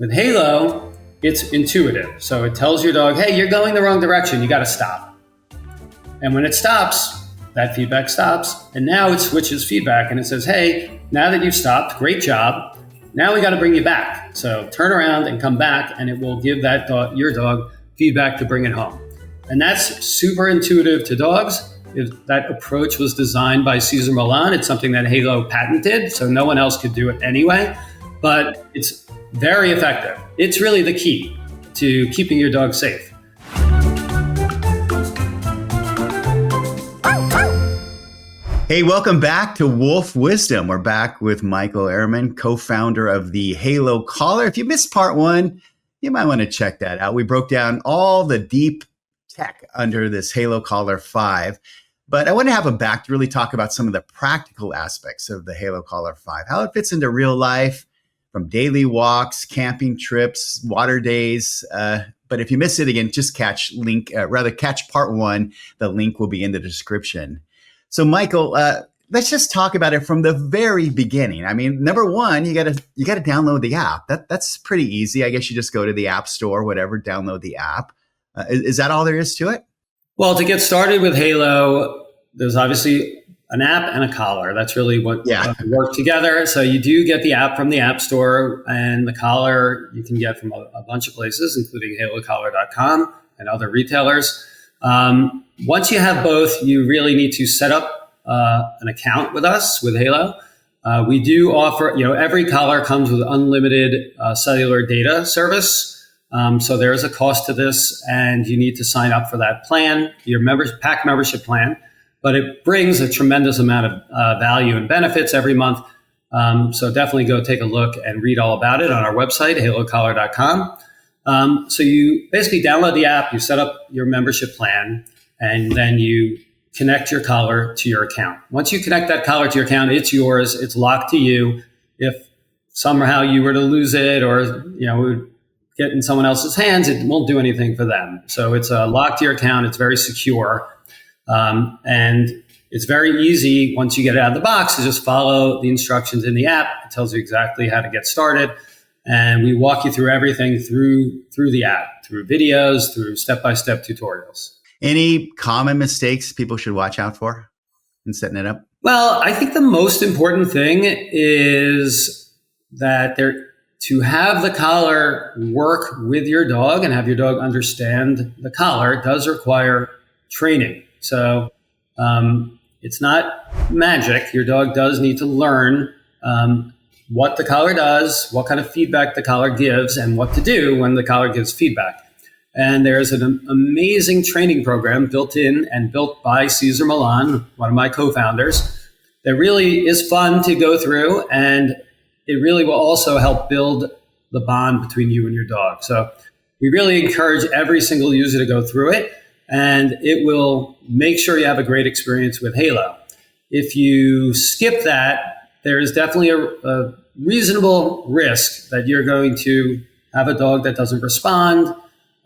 With Halo, it's intuitive. So it tells your dog, hey, you're going the wrong direction. You got to stop. And when it stops, that feedback stops. And now it switches feedback and it says, hey, now that you've stopped, great job. Now we got to bring you back. So turn around and come back, and it will give that dog, your dog, feedback to bring it home. And that's super intuitive to dogs. That approach was designed by Cesar Millan. It's something that Halo patented, so no one else could do it anyway. But it's very effective. It's really the key to keeping your dog safe. Hey, welcome back to Woof Wisdom. We're back with Michael Ehrman, co-founder of the Halo Collar. If you missed part one, you might want to check that out. We broke down all the deep tech under this Halo Collar 5. But I want to have him back to really talk about some of the practical aspects of the Halo Collar 5, how it fits into real life, from daily walks, camping trips, water days. But if you miss it again, just catch part one. The link will be in the description. So, Michael, let's just talk about it from the very beginning. I mean, number one, you gotta download the app. That's pretty easy. I guess you just go to the App Store, whatever, download the app. Is that all there is to it? Well, to get started with Halo, there's obviously an app and a collar. That's really what work together. So you do get the app from the App Store, and the collar you can get from a bunch of places, including halocollar.com and other retailers. Once you have both, you really need to set up an account with us, with Halo. We do offer, every collar comes with unlimited cellular data service. So there is a cost to this, and you need to sign up for that plan, your pack membership plan. But it brings a tremendous amount of value and benefits every month. So definitely go take a look and read all about it on our website, halocollar.com. So you basically download the app, you set up your membership plan, and then you connect your collar to your account. Once you connect that collar to your account, it's yours. It's locked to you. If somehow you were to lose it or it would get in someone else's hands, it won't do anything for them. So it's locked to your account. It's very secure. And it's very easy once you get it out of the box to just follow the instructions in the app. It tells you exactly how to get started. And we walk you through everything through the app, through videos, through step-by-step tutorials. Any common mistakes people should watch out for in setting it up? Well, I think the most important thing is that to have the collar work with your dog and have your dog understand the collar does require training. So it's not magic. Your dog does need to learn what the collar does, what kind of feedback the collar gives, and what to do when the collar gives feedback. And there's an amazing training program built by Cesar Millan, one of my co-founders, that really is fun to go through, and it really will also help build the bond between you and your dog. So we really encourage every single user to go through it, and it will make sure you have a great experience with Halo. If you skip that, there is definitely a reasonable risk that you're going to have a dog that doesn't respond,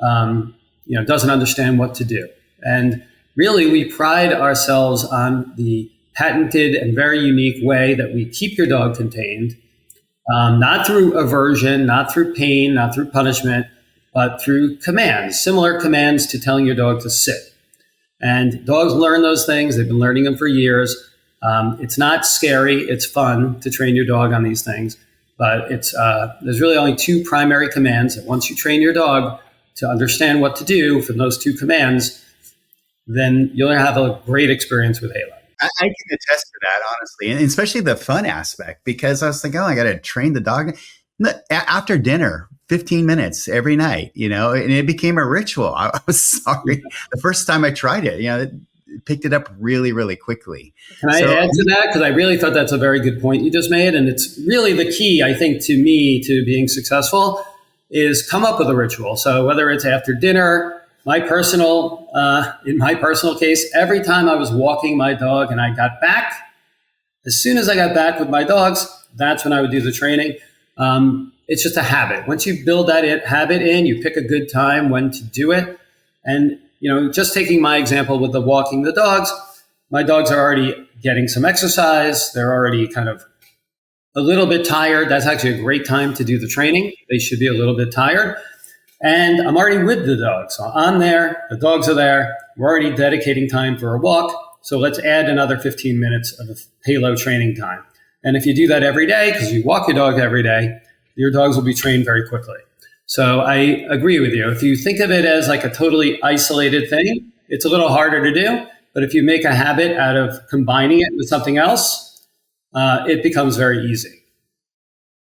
doesn't understand what to do. And really, we pride ourselves on the patented and very unique way that we keep your dog contained, not through aversion, not through pain, not through punishment, but through commands, similar commands to telling your dog to sit. And dogs learn those things. They've been learning them for years. It's not scary. It's fun to train your dog on these things. But there's really only two primary commands. And once you train your dog to understand what to do from those two commands, then you'll have a great experience with Halo. I can attest to that, honestly, and especially the fun aspect, because I was thinking, I got to train the dog after dinner, 15 minutes every night, and it became a ritual. I was sorry. The first time I tried it, it picked it up really, really quickly. Can I add to that? Because I really thought that's a very good point you just made. And it's really the key, I think, to being successful is come up with a ritual. So whether it's after dinner, in my personal case, every time I was walking my dog and I got back, as soon as I got back with my dogs, that's when I would do the training. It's just a habit. Once you build that habit in, you pick a good time when to do it. And, just taking my example with the walking the dogs, my dogs are already getting some exercise. They're already kind of a little bit tired, that's actually a great time to do the training. They should be a little bit tired. And I'm already with the dog. So I'm there, the dogs are there, we're already dedicating time for a walk. So let's add another 15 minutes of halo training time. And if you do that every day, because you walk your dog every day, your dogs will be trained very quickly. So I agree with you. If you think of it as like a totally isolated thing, it's a little harder to do. But if you make a habit out of combining it with something else, it becomes very easy.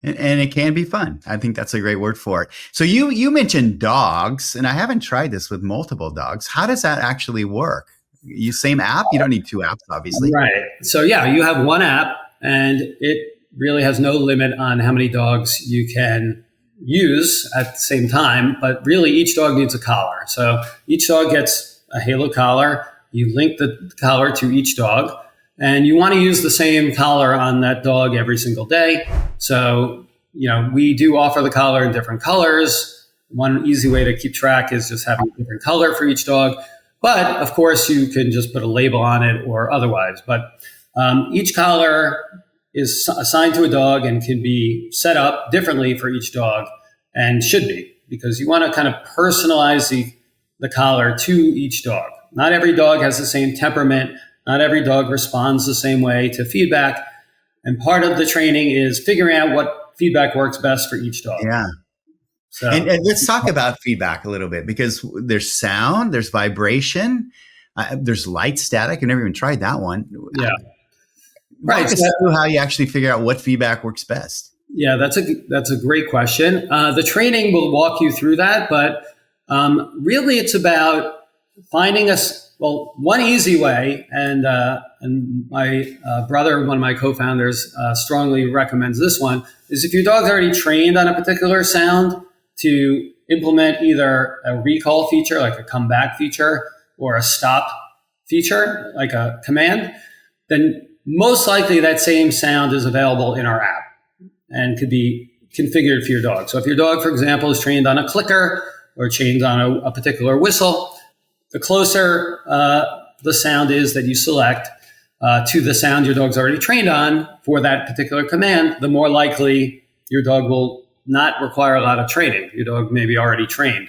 And it can be fun. I think that's a great word for it. So you mentioned dogs, and I haven't tried this with multiple dogs. How does that actually work? You same app? You don't need two apps, obviously. Right. So yeah, you have one app, and it really has no limit on how many dogs you can use at the same time. But really, each dog needs a collar. So each dog gets a halo collar. You link the collar to each dog. And you want to use the same collar on that dog every single day. So, we do offer the collar in different colors. One easy way to keep track is just having a different color for each dog. But of course, you can just put a label on it or otherwise. But each collar is assigned to a dog and can be set up differently for each dog, and should be, because you want to kind of personalize the collar to each dog. Not every dog has the same temperament. Not every dog responds the same way to feedback. And part of the training is figuring out what feedback works best for each dog. Yeah. So, and let's talk about feedback a little bit, because there's sound, there's vibration, there's light static. I've never even tried that one. Yeah. Right. Walk us through how you actually figure out what feedback works best. Yeah, that's a great question. The training will walk you through that, but really it's about finding one easy way, and my brother, one of my co-founders, strongly recommends this one, is if your dog's already trained on a particular sound, to implement either a recall feature, like a come back feature, or a stop feature, like a command, then most likely that same sound is available in our app and could be configured for your dog. So if your dog, for example, is trained on a clicker or trained on a particular whistle, the closer the sound is that you select to the sound your dog's already trained on for that particular command, the more likely your dog will not require a lot of training. Your dog may be already trained.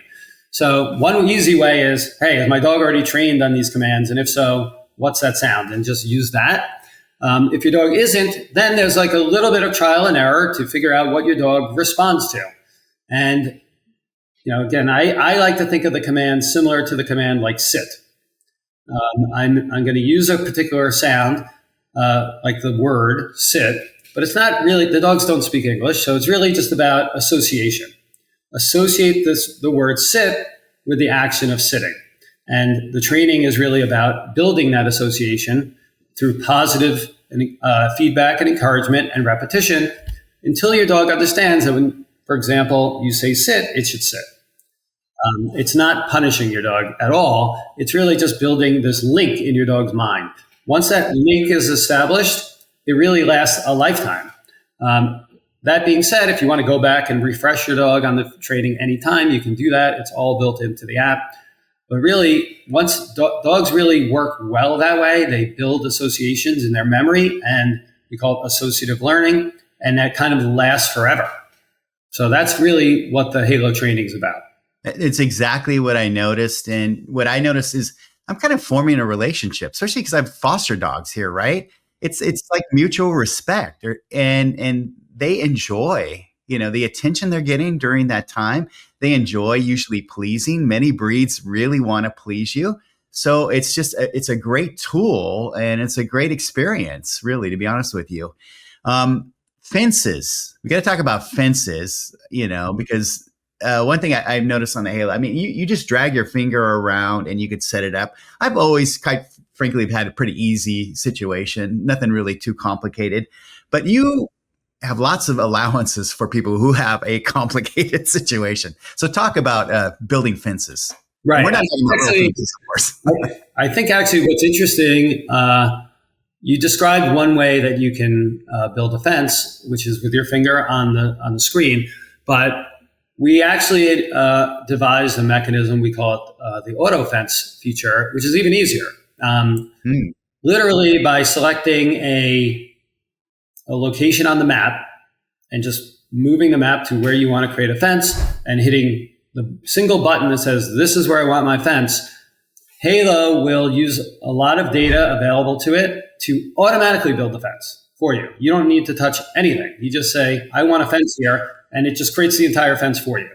So one easy way is, hey, is my dog already trained on these commands? And if so, what's that sound? And just use that. If your dog isn't, then there's like a little bit of trial and error to figure out what your dog responds to. And again, I like to think of the command similar to the command like sit. I'm going to use a particular sound, like the word sit, but it's not really, the dogs don't speak English, so it's really just about association. Associate the word sit with the action of sitting. And the training is really about building that association through positive feedback and encouragement and repetition until your dog understands that when, for example, you say sit, it should sit. It's not punishing your dog at all. It's really just building this link in your dog's mind. Once that link is established, it really lasts a lifetime. That being said, if you want to go back and refresh your dog on the training anytime, you can do that. It's all built into the app. But really, once dogs really work well that way, they build associations in their memory, and we call it associative learning, and that kind of lasts forever. So that's really what the Halo training is about. It's exactly what I noticed. And what I noticed is I'm kind of forming a relationship, especially because I have foster dogs here, right? It's like mutual respect, and they enjoy, the attention they're getting during that time. They enjoy usually pleasing. Many breeds really want to please you. So it's a great tool, and it's a great experience, really, to be honest with you. Fences. We got to talk about fences, because one thing I've noticed on the Halo, you just drag your finger around and you could set it up. I've always, quite frankly, had a pretty easy situation, nothing really too complicated. But you have lots of allowances for people who have a complicated situation. So talk about building fences. Right. We're not talking about real fences, of course. I think actually what's interesting, you described one way that you can build a fence, which is with your finger on the screen. But we actually devised a mechanism, we call it the auto fence feature, which is even easier. Literally by selecting a a location on the map and just moving the map to where you want to create a fence and hitting the single button that says, this is where I want my fence, Halo will use a lot of data available to it to automatically build the fence for you. You don't need to touch anything. You just say, I want a fence here, and it just creates the entire fence for you.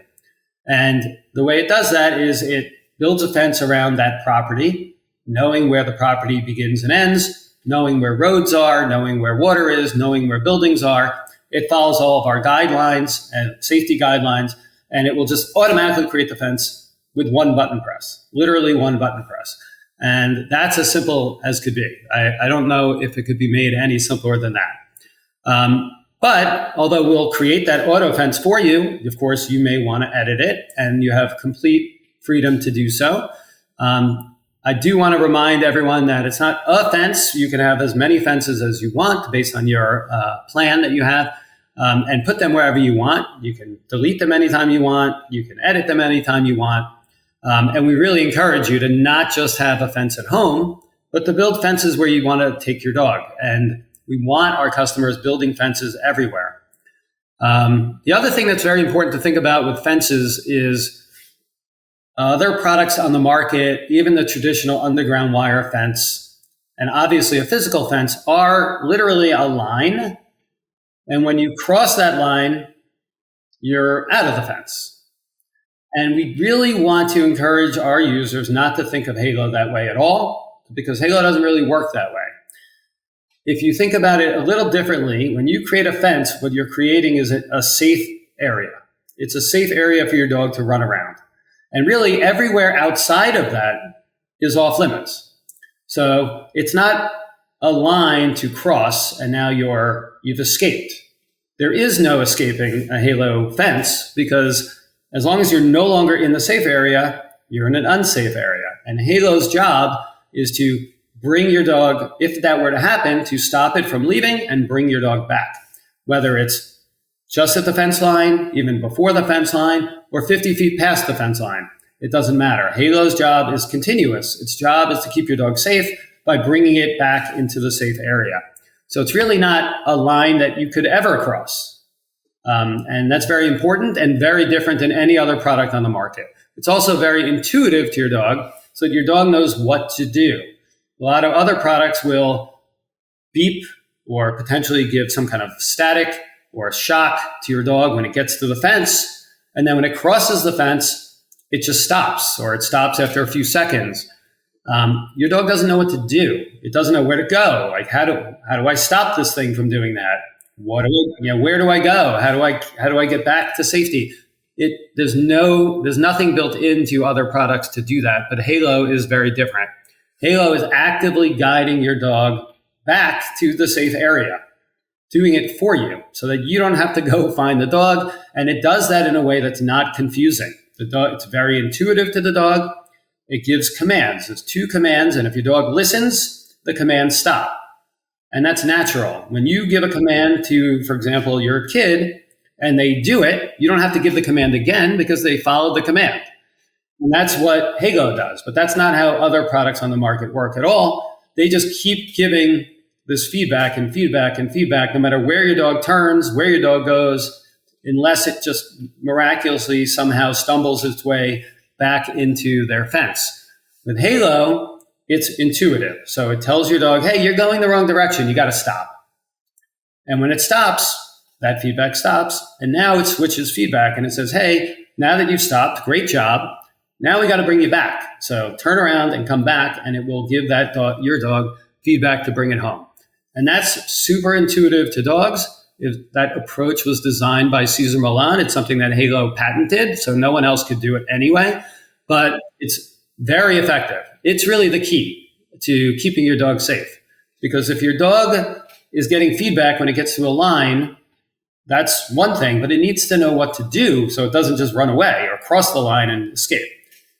And the way it does that is it builds a fence around that property, knowing where the property begins and ends, knowing where roads are, knowing where water is, knowing where buildings are. It follows all of our guidelines and safety guidelines, and it will just automatically create the fence with one button press, literally one button press. And that's as simple as could be. I don't know if it could be made any simpler than that. But although we'll create that auto fence for you, of course, you may want to edit it, and you have complete freedom to do so. I do want to remind everyone that it's not a fence. You can have as many fences as you want based on your plan that you have, and put them wherever you want. You can delete them anytime you want. You can edit them anytime you want. And we really encourage you to not just have a fence at home, but to build fences where you want to take your dog. And we want our customers building fences everywhere. The other thing that's very important to think about with fences is other products on the market, even the traditional underground wire fence, and obviously a physical fence, are literally a line. And when you cross that line, you're out of the fence. And we really want to encourage our users not to think of Halo that way at all, because Halo doesn't really work that way. If you think about it a little differently, when you create a fence, what you're creating is a safe area. It's a safe area for your dog to run around. And really everywhere outside of that is off limits. So it's not a line to cross and now you've escaped. There is no escaping a Halo fence, because as long as you're no longer in the safe area, you're in an unsafe area. And Halo's job is to bring your dog, if that were to happen, to stop it from leaving and bring your dog back. Whether it's just at the fence line, even before the fence line, or 50 feet past the fence line, it doesn't matter. Halo's job is continuous. Its job is to keep your dog safe by bringing it back into the safe area. So it's really not a line that you could ever cross. And that's very important and very different than any other product on the market. It's also very intuitive to your dog, so that your dog knows what to do. A lot of other products will beep or potentially give some kind of static or shock to your dog when it gets to the fence. And then when it crosses the fence, it just stops, or it stops after a few seconds. Your dog doesn't know what to do. It doesn't know where to go. Like, how do I stop this thing from doing that? Where do I go? How do I get back to safety? There's nothing built into other products to do that, but Halo is very different. Halo is actively guiding your dog back to the safe area, doing it for you so that you don't have to go find the dog. And it does that in a way that's not confusing. It's very intuitive to the dog. It gives commands. There's 2 commands. And if your dog listens, the commands stop. And that's natural. When you give a command to, for example, your kid, and they do it, you don't have to give the command again because they followed the command. And that's what Halo does. But that's not how other products on the market work at all. They just keep giving this feedback and feedback and feedback, no matter where your dog turns, where your dog goes, unless it just miraculously somehow stumbles its way back into their fence. With Halo, it's intuitive. So it tells your dog, hey, you're going the wrong direction. You got to stop. And when it stops, that feedback stops. And now it switches feedback and it says, hey, now that you've stopped, great job. Now we got to bring you back. So turn around and come back, and it will give that dog, your dog, feedback to bring it home. And that's super intuitive to dogs. That approach was designed by Cesar Millan. It's something that Halo patented, so no one else could do it anyway. But it's very effective. It's really the key to keeping your dog safe. Because if your dog is getting feedback when it gets to a line, that's one thing, but it needs to know what to do so it doesn't just run away or cross the line and escape.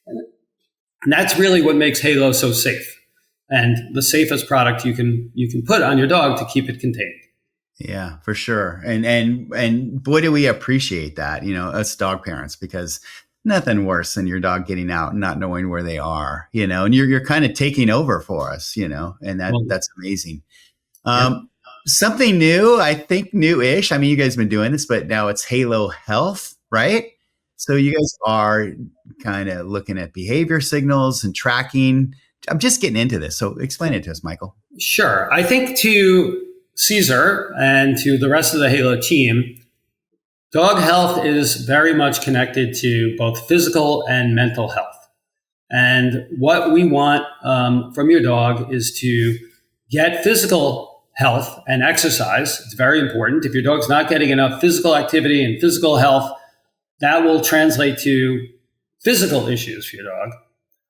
And that's really what makes Halo so safe, and the safest product you can put on your dog to keep it contained. Yeah, for sure. And boy, do we appreciate that, us dog parents, because nothing worse than your dog getting out and not knowing where they are, and you're kind of taking over for us, and that's amazing. Yeah. Something new, I think new-ish. I mean, you guys have been doing this, but now it's Halo Health, right? So you guys are kind of looking at behavior signals and tracking. I'm just getting into this. So explain it to us, Michael. Sure. I think to Cesar and to the rest of the Halo team, dog health is very much connected to both physical and mental health. And what we want from your dog is to get physical health and exercise. It's very important. If your dog's not getting enough physical activity and physical health, that will translate to physical issues for your dog.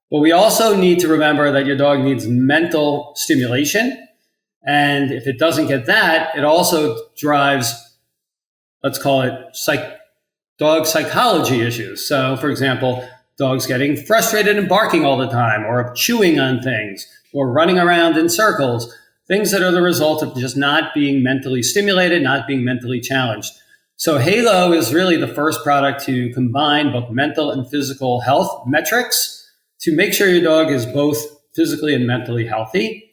But we also need to remember that your dog needs mental stimulation. And if it doesn't get that, it also drives, let's call it dog psychology issues. So, for example, dogs getting frustrated and barking all the time, or chewing on things, or running around in circles, things that are the result of just not being mentally stimulated, not being mentally challenged. So Halo is really the first product to combine both mental and physical health metrics to make sure your dog is both physically and mentally healthy.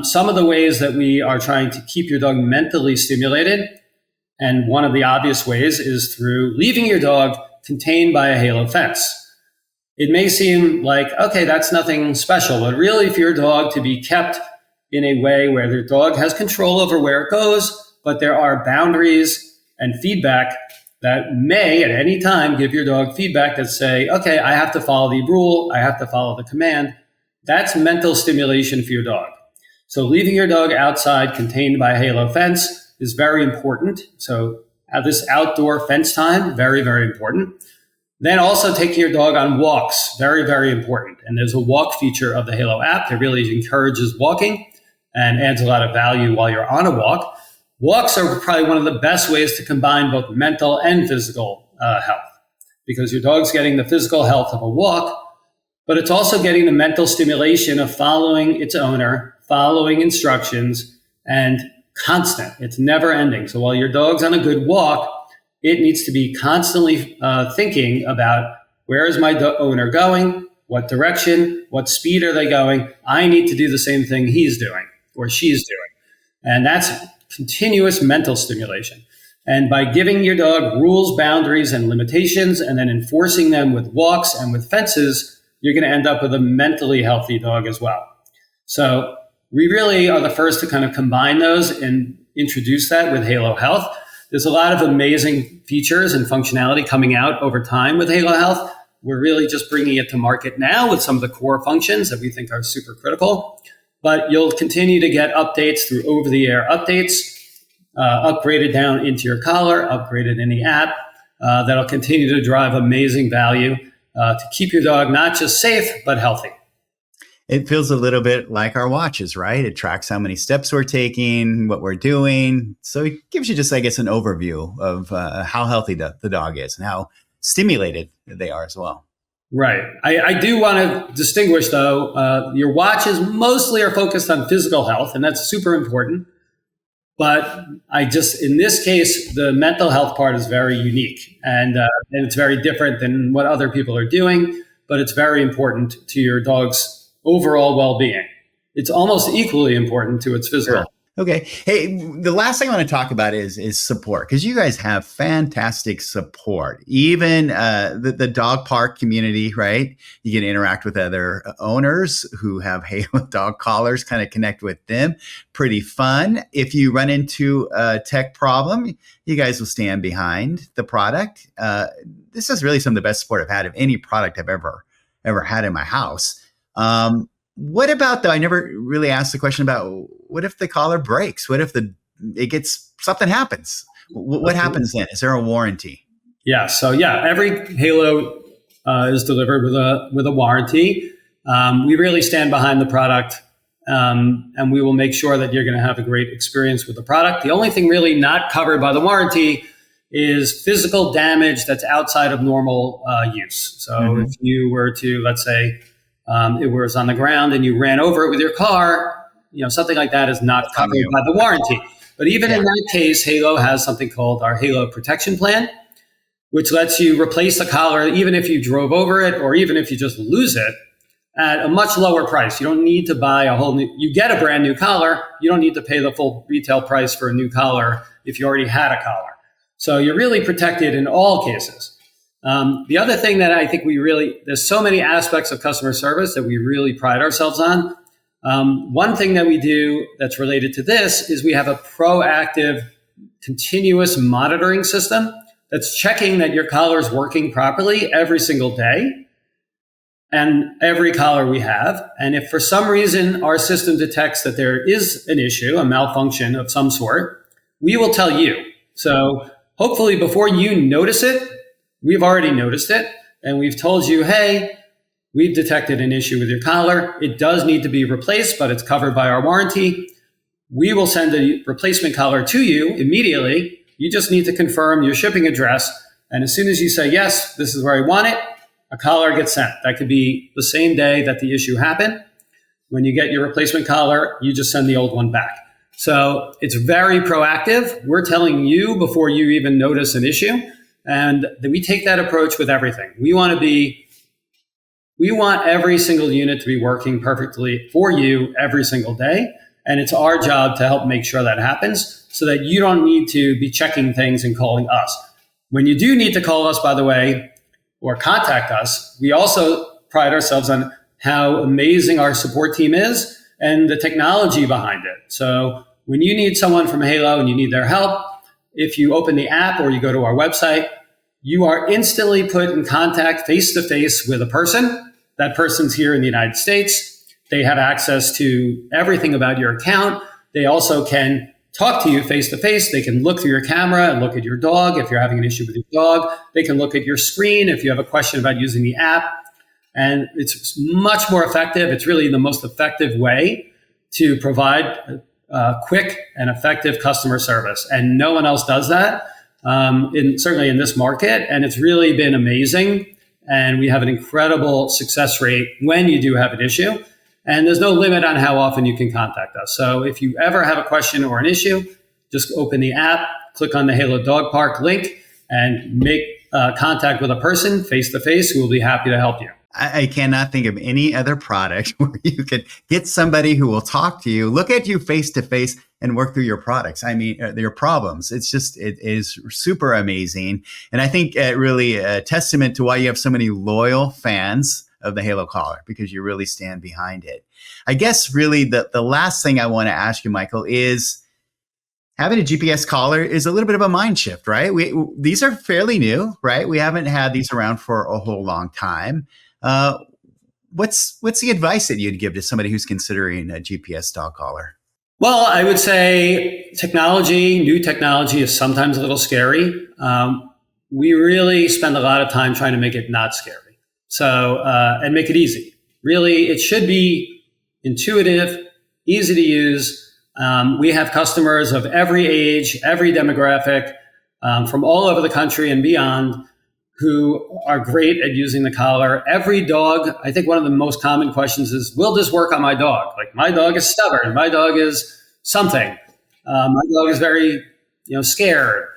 Some of the ways that we are trying to keep your dog mentally stimulated, and one of the obvious ways is through leaving your dog contained by a Halo fence. It may seem like, okay, that's nothing special, but really for your dog to be kept in a way where the dog has control over where it goes, but there are boundaries and feedback that may at any time give your dog feedback that say, okay, I have to follow the rule, I have to follow the command. That's mental stimulation for your dog. So leaving your dog outside contained by a Halo fence is very important. So have this outdoor fence time, very, very important. Then also taking your dog on walks, very, very important. And there's a walk feature of the Halo app that really encourages walking and adds a lot of value while you're on a walk. Walks are probably one of the best ways to combine both mental and physical health, because your dog's getting the physical health of a walk, but it's also getting the mental stimulation of following its owner, following instructions, and constant. It's never ending. So while your dog's on a good walk, it needs to be constantly thinking about, where is my owner going? What direction? What speed are they going? I need to do the same thing he's doing or she's doing. And that's continuous mental stimulation. And by giving your dog rules, boundaries, and limitations, and then enforcing them with walks and with fences, you're going to end up with a mentally healthy dog as well. So we really are the first to kind of combine those and introduce that with Halo Health. There's a lot of amazing features and functionality coming out over time with Halo Health. We're really just bringing it to market now with some of the core functions that we think are super critical. But you'll continue to get updates through over-the-air updates, upgraded down into your collar, upgraded in the app. That'll continue to drive amazing value to keep your dog not just safe, but healthy. It feels a little bit like our watches, right? It tracks how many steps we're taking, what we're doing. So it gives you just, I guess, an overview of how healthy the dog is and how stimulated they are as well. Right. I do want to distinguish, though, your watches mostly are focused on physical health, and that's super important. But in this case, the mental health part is very unique, and it's very different than what other people are doing, but it's very important to your dog's overall well-being. It's almost equally important to its physical. Sure. Okay. Hey, the last thing I want to talk about is support, because you guys have fantastic support. Even the dog park community, right? You can interact with other owners who have Halo dog collars, kind of connect with them. Pretty fun. If you run into a tech problem, you guys will stand behind the product. This is really some of the best support I've had of any product I've ever had in my house. What about, though, I never really asked the question about, what if the collar breaks? What if something happens? What happens then? Is there a warranty? Yeah. So every Halo is delivered with a warranty. We really stand behind the product, and we will make sure that you're going to have a great experience with the product. The only thing really not covered by the warranty is physical damage that's outside of normal use. So if you were to, let's say, it was on the ground and you ran over it with your car, something like that is not covered by the warranty. But even in that case, Halo has something called our Halo Protection Plan, which lets you replace the collar even if you drove over it or even if you just lose it. at a much lower price. You don't need to buy you get a brand new collar. You don't need to pay the full retail price for a new collar if you already had a collar. So you're really protected in all cases. The other thing that I think there's so many aspects of customer service that we really pride ourselves on. One thing that we do that's related to this is we have a proactive, continuous monitoring system that's checking that your collar is working properly every single day and every collar we have. And if for some reason our system detects that there is an issue, a malfunction of some sort, we will tell you. So hopefully before you notice it, we've already noticed it and we've told you, hey, we've detected an issue with your collar. It does need to be replaced, but it's covered by our warranty. We will send a replacement collar to you immediately. You just need to confirm your shipping address. And as soon as you say, yes, this is where I want it, a collar gets sent. That could be the same day that the issue happened. When you get your replacement collar, you just send the old one back. So it's very proactive. We're telling you before you even notice an issue. And we take that approach with everything. We want every single unit to be working perfectly for you every single day. And it's our job to help make sure that happens so that you don't need to be checking things and calling us. When you do need to call us, by the way, or contact us, we also pride ourselves on how amazing our support team is and the technology behind it. So when you need someone from Halo and you need their help, if you open the app or you go to our website, you are instantly put in contact face-to-face with a person. That person's here in the United States. They have access to everything about your account. They also can talk to you face-to-face. They can look through your camera and look at your dog if you're having an issue with your dog. They can look at your screen if you have a question about using the app. And it's much more effective. It's really the most effective way to provide quick and effective customer service. And no one else does that, certainly in this market. And it's really been amazing. And we have an incredible success rate when you do have an issue. And there's no limit on how often you can contact us. So if you ever have a question or an issue, just open the app, click on the Halo Dog Park link, and make contact with a person face-to-face who will be happy to help you. I cannot think of any other product where you could get somebody who will talk to you, look at you face-to-face, and work through your products. I mean, your problems. It is super amazing. And I think really a testament to why you have so many loyal fans of the Halo collar, because you really stand behind it. I guess really the last thing I want to ask you, Michael, is having a GPS collar is a little bit of a mind shift, right? These are fairly new, right? We haven't had these around for a whole long time. What's the advice that you'd give to somebody who's considering a GPS dog collar? Well, I would say new technology is sometimes a little scary. We really spend a lot of time trying to make it not scary. So, and make it easy. Really, it should be intuitive, easy to use. We have customers of every age, every demographic, from all over the country and beyond, who are great at using the collar. Every dog, I think one of the most common questions is, will this work on my dog? Like, my dog is stubborn. My dog is something. My dog is very, scared.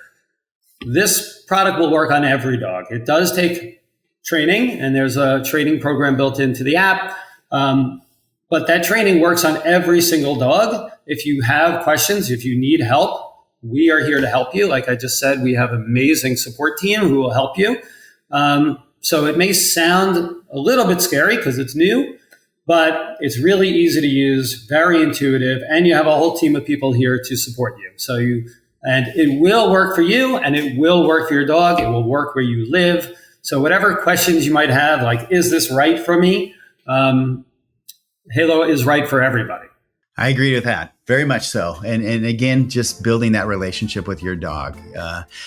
This product will work on every dog. It does take training, and there's a training program built into the app. But that training works on every single dog. If you have questions, if you need help, we are here to help you. Like I just said, we have an amazing support team who will help you. So it may sound a little bit scary because it's new, but it's really easy to use, very intuitive, and you have a whole team of people here to support you. And it will work for you, and it will work for your dog. It will work where you live. So whatever questions you might have, like, is this right for me? Halo is right for everybody. I agree with that. Very much so. And again, just building that relationship with your dog.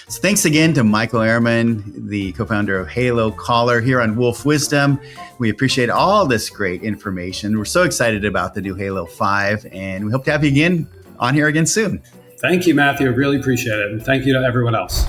So thanks again to Michael Ehrman, the co-founder of Halo Collar here on Woof Wisdom. We appreciate all this great information. We're so excited about the new Halo 5, and we hope to have you on here again soon. Thank you, Matthew. I really appreciate it. And thank you to everyone else.